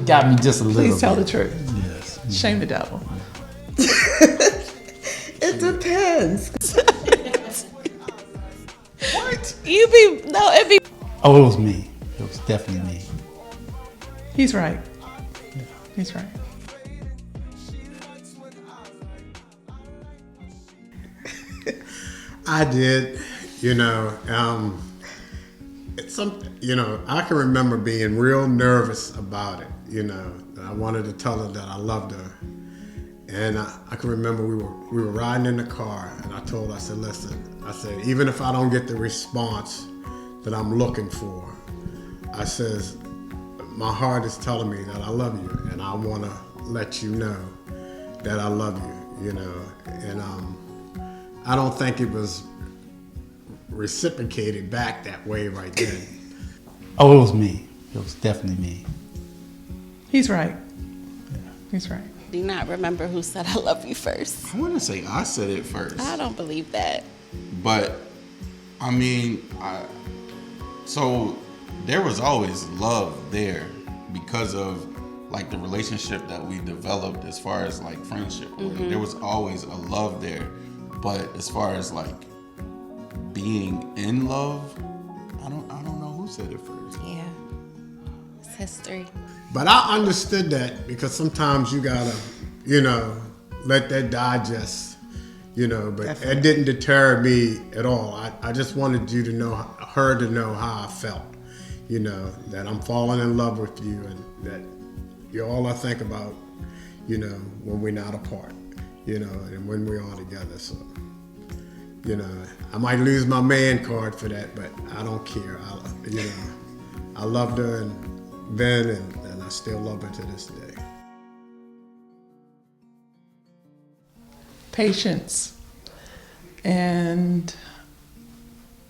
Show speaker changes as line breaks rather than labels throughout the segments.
got me just a little
Please tell
bit.
the truth.
Yes.
Shame the devil.
It depends.
What? It'd be.
Oh, it was me. It was definitely me.
He's right. He's right.
I did, it's I can remember being real nervous about it, I wanted to tell her that I loved her. And I can remember we were riding in the car, and I told her, I said, listen, even if I don't get the response that I'm looking for, I says, my heart is telling me that I love you, and I want to let you know that I love you, and I don't think it was reciprocated back that way right then.
Oh, it was me. It was definitely me.
He's right. He's right.
Do you not remember who said I love you first?
I want to say I said it first.
I don't believe that.
But, so there was always love there because of like the relationship that we developed as far as like friendship. Mm-hmm. There was always a love there. But as far as like being in love, I don't know who said it first.
Yeah. It's history.
But I understood that because sometimes you gotta, let that digest, but
Definitely.
it didn't deter me at all. I just wanted you to know, her to know how I felt, that I'm falling in love with you and that you're all I think about, when we're not apart, and when we're all together. So, I might lose my man card for that, but I don't care. I loved her then and I still love her to this day.
Patience. And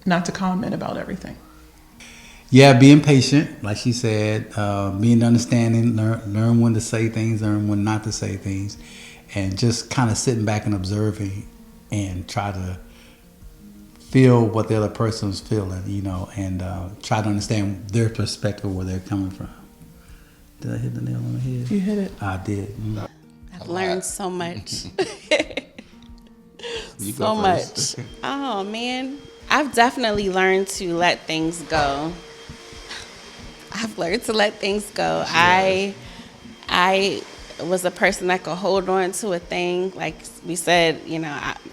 not to comment about everything.
Yeah, being patient, like she said, being understanding, learn when to say things, learn when not to say things, and just kind of sitting back and observing and try to feel what the other person's feeling, and try to understand their perspective, where they're coming from. Did I hit the nail on the head?
You hit it.
I did.
I've learned so much.
You
So
go
much.
first.
Oh, man. I've definitely learned to let things go. I've learned to let things go. I was a person that could hold on to a thing. Like we said,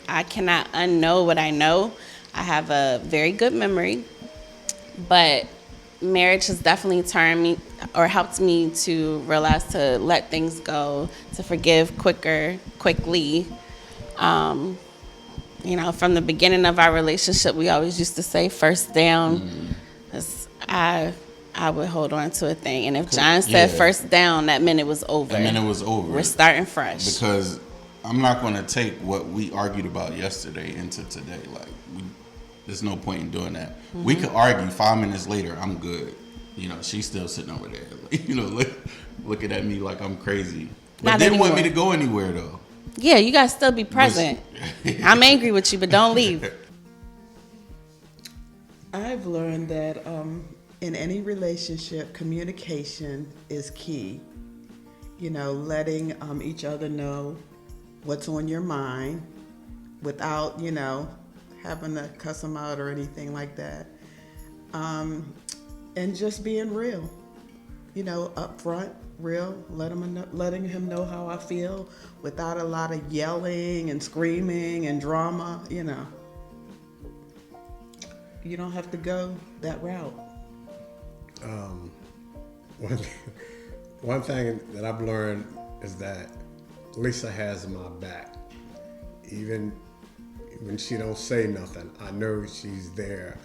I cannot unknow what I know. I have a very good memory, but marriage has definitely turned me or helped me to realize to let things go, to forgive quickly. From the beginning of our relationship, we always used to say first down. I would hold on to a thing. And if John said first down, that meant it was over.
That meant it was over.
We're starting fresh.
Because I'm not going to take what we argued about yesterday into today. There's no point in doing that. Mm-hmm. We could argue 5 minutes later, I'm good. She's still sitting over there, looking at me like I'm crazy. But
Not
didn't want me
anymore.
to go anywhere, though.
Yeah, you guys still be present. I'm angry with you, but don't leave.
I've learned that in any relationship, communication is key. Letting each other know what's on your mind without, having to cuss them out or anything like that. And just being real, upfront, real, letting him know how I feel without a lot of yelling and screaming and drama, You don't have to go that route.
One thing that I've learned is that Lisa has my back. Even when she don't say nothing, I know she's there.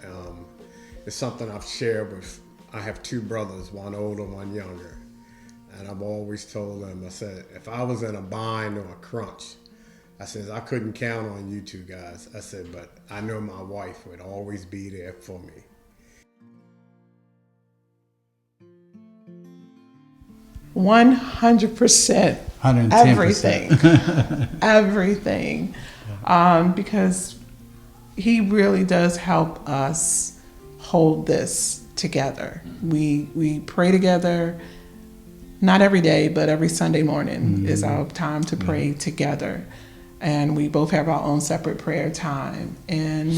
It's something I've shared with, I have two brothers, one older, one younger. And I've always told them, I said, if I was in a bind or a crunch, I said, I couldn't count on you two guys. I said, but I know my wife would always be there for me.
$100%.
110%.
Everything. Everything. Because he really does help us hold this together. We pray together. not every day, but every Sunday morning is our time to pray together. And we both have our own separate prayer time. And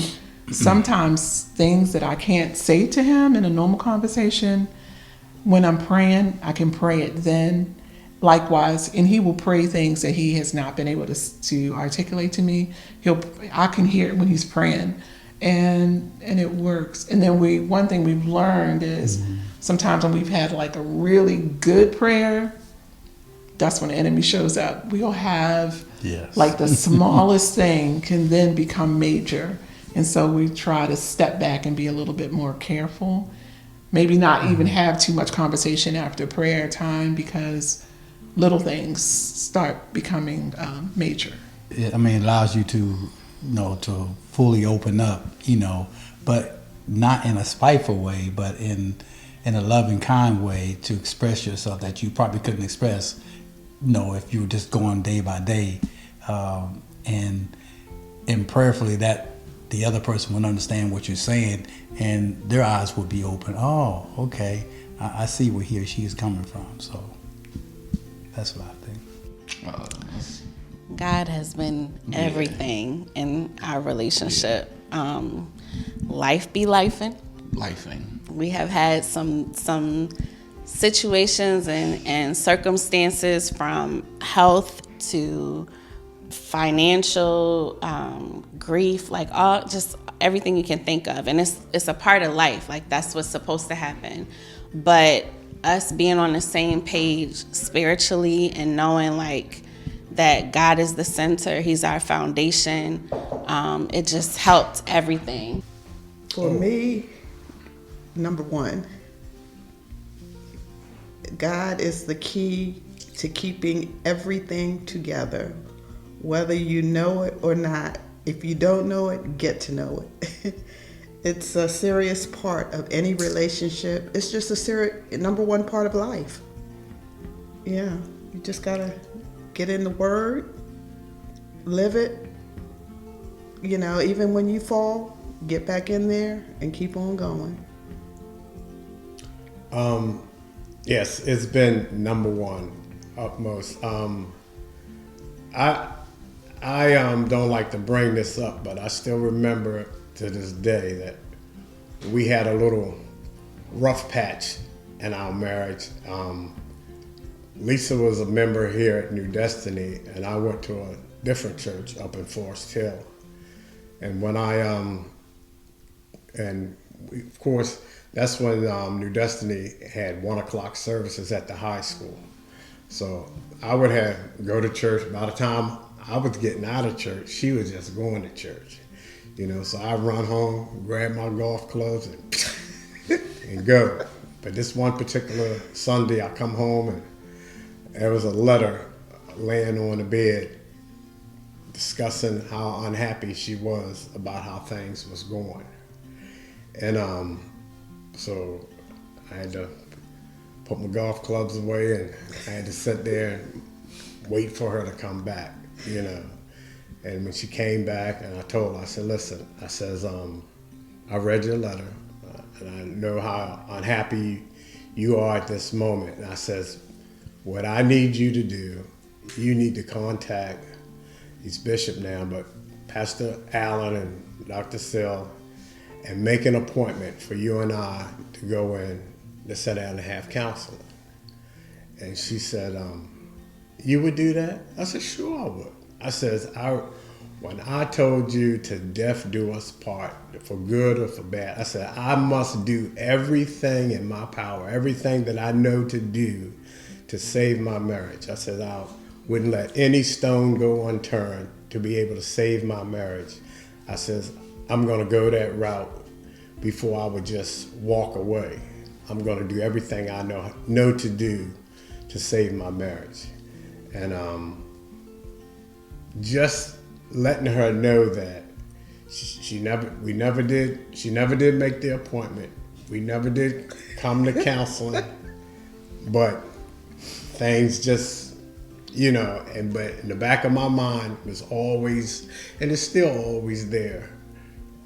sometimes things that I can't say to him in a normal conversation, when I'm praying, I can pray it then. Likewise, and he will pray things that he has not been able to articulate to me. I can hear it when he's praying, and it works. And then one thing we've learned is sometimes when we've had like a really good prayer, that's when the enemy shows up. We'll have like the smallest thing can then become major, and so we try to step back and be a little bit more careful. Maybe not even have too much conversation after prayer time, because little things start becoming major.
It allows you to, to fully open up, but not in a spiteful way, but in a loving, kind way, to express yourself that you probably couldn't express, if you were just going day by day, and prayerfully that the other person would understand what you're saying, and their eyes would be open. Oh, okay, I see where he or she is coming from. So that's what I think.
God has been everything in our relationship. Life be lifing. We have had some situations and circumstances, from health to financial, grief, like just everything you can think of. And it's a part of life. Like, that's what's supposed to happen. But us being on the same page spiritually and knowing like that God is the center, he's our foundation, it just helped everything.
For me, number one, God is the key to keeping everything together, whether you know it or not. If you don't know it, get to know it. It's a serious part of any relationship. It's just number one part of life. Yeah, you just gotta get in the Word, live it. Even when you fall, get back in there and keep on going.
Yes, it's been number one, upmost. I don't like to bring this up, but I still remember to this day that we had a little rough patch in our marriage. Lisa was a member here at New Destiny, and I went to a different church up in Forest Hill. And when of course, that's when New Destiny had 1:00 services at the high school. So I would go to church. By the time I was getting out of church, she was just going to church. So I run home, grab my golf clubs, and go. But this one particular Sunday, I come home and there was a letter laying on the bed discussing how unhappy she was about how things was going. And so I had to put my golf clubs away, and I had to sit there and wait for her to come back, And when she came back, and I told her, I said, listen, I says, I read your letter, and I know how unhappy you are at this moment. And I says, what I need you to do, you need to contact, he's bishop now, but Pastor Allen and Dr. Sill, and make an appointment for you and I to go in to sit down and have counseling. And she said, you would do that? I said, sure I would. I says, when I told you to death do us part, for good or for bad, I said, I must do everything in my power, everything that I know to do to save my marriage. I said, I wouldn't let any stone go unturned to be able to save my marriage. I says, I'm going to go that route before I would just walk away. I'm going to do everything I know to do to save my marriage. And just letting her know that she never did make the appointment. We never did come to counseling, but things just, but in the back of my mind was always, and it's still always there.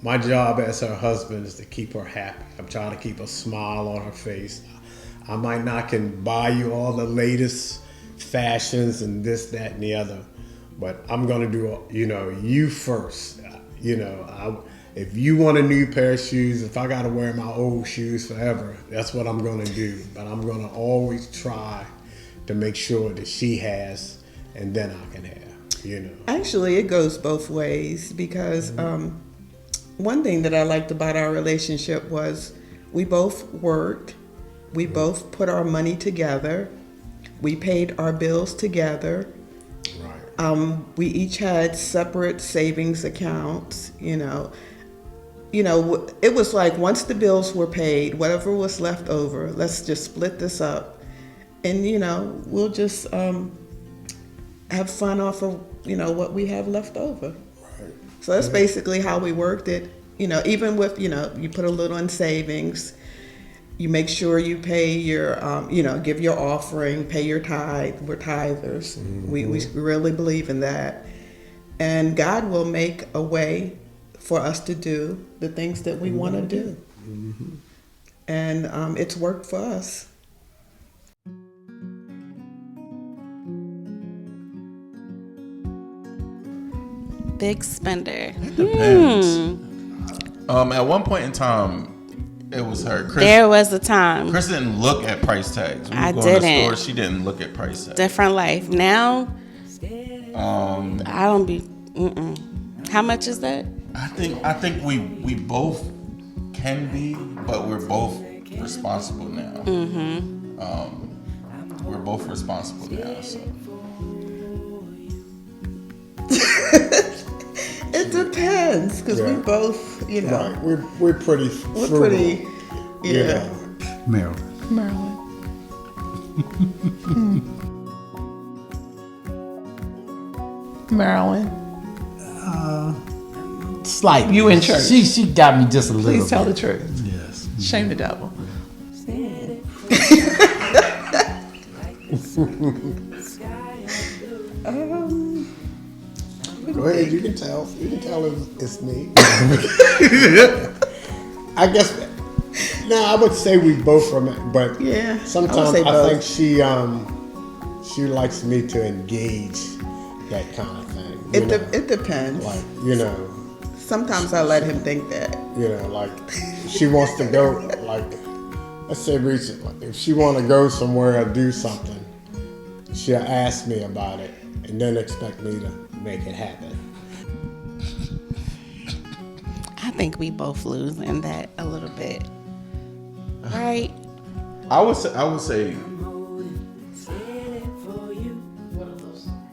My job as her husband is to keep her happy. I'm trying to keep a smile on her face. I might not can buy you all the latest fashions and this, that, and the other, but I'm gonna do, you first. If you want a new pair of shoes, if I gotta wear my old shoes forever, that's what I'm gonna do. But I'm gonna always try to make sure that she has, and then I can have.
Actually, it goes both ways because one thing that I liked about our relationship was we both worked, we both put our money together, we paid our bills together.
Right.
We each had separate savings accounts. It was like once the bills were paid, whatever was left over, let's just split this up, and we'll just have fun off of what we have left over.
Right.
So that's basically how we worked it. Even with you put a little in savings, you make sure you pay your give your offering, pay your tithe. We're tithers. Mm-hmm. We really believe in that, and God will make a way for us to do the things that we want to do. Mm-hmm. And it's worked for us.
Big spender.
It depends. At one point in time, it was her.
There was a time.
Chris didn't look at price tags. When
I
we go in the
didn't.
store, she didn't look at price tags.
Different life. Now, I don't be. How much is that?
I think we both can be, but we're both responsible now. We're both responsible now. So.
It depends, because we both,
Right. We're pretty frugal.
We're pretty,
Maryland.
Marilyn.
Slightly.
You in church.
She got me just a little
Please tell
bit.
the truth.
Yes.
Shame the devil.
Go ahead, you can tell. You can tell it's me. I guess. No, I would say we both are, but
Yeah,
sometimes
I would say
I think
both.
she likes me to engage that kind of thing.
It depends.
Like
Sometimes I let him think that.
Like she wants to go. Like let's say recently, if she want to go somewhere or do something, she'll ask me about it and then expect me to make it happen.
I think we both lose in that a little bit. Right?
I would say.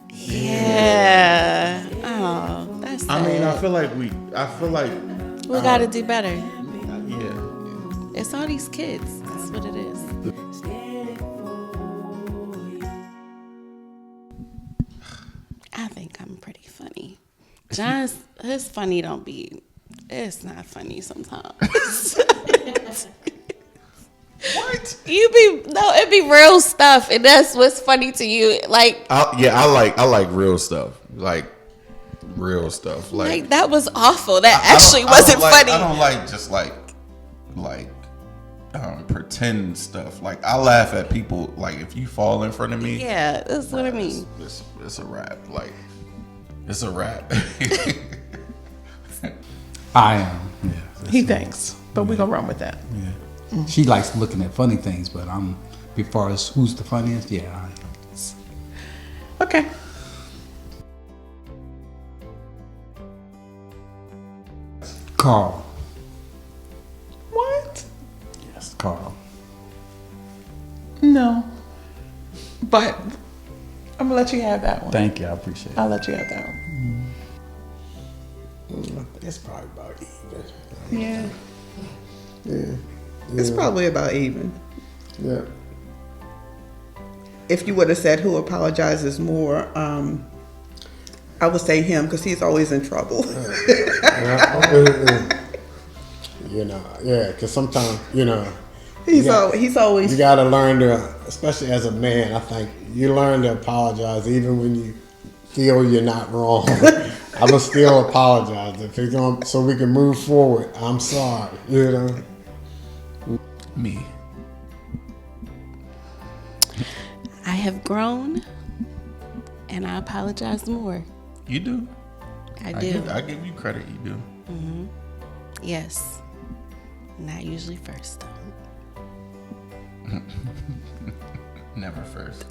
Yeah. Oh, that's sad.
I mean, I feel like we
got to do better.
Yeah.
It's all these kids. That's what it is. I think I'm pretty funny. John's, his funny don't be, it's not funny sometimes. What? It'd be real stuff, and that's what's funny to you. Like,
I like real stuff. Like real stuff.
Like that was awful. That actually wasn't funny.
I don't like just like pretend stuff. Like I laugh at people. Like if you fall in front of me,
yeah, that's what I mean.
It's a rap. Like it's a rap.
I am. Yeah.
He thinks, but we're going to run with that.
Yeah. She likes looking at funny things, but as far as who's the funniest, yeah, I am.
Okay.
Carl.
What?
Yes, Carl.
No. But I'm going to let you have that one.
Thank you, I appreciate it.
I'll let you have that one.
It's probably about even.
Yeah.
Yeah.
It's probably about even.
Yeah.
If you would have said who apologizes more, I would say him because he's always in trouble.
Because sometimes,
He's always.
You got to learn to, especially as a man, I think, you learn to apologize even when you feel you're not wrong. I will still apologize if it's going, so we can move forward. I'm sorry,
Me.
I have grown, and I apologize more.
You do.
I do.
I give you credit. You do.
Yes. Not usually first, though.
Never first.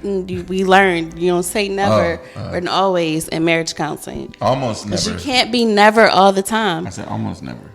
We learned you don't say never or always in marriage counseling.
Almost never.
Because you can't be never all the time.
I said almost never.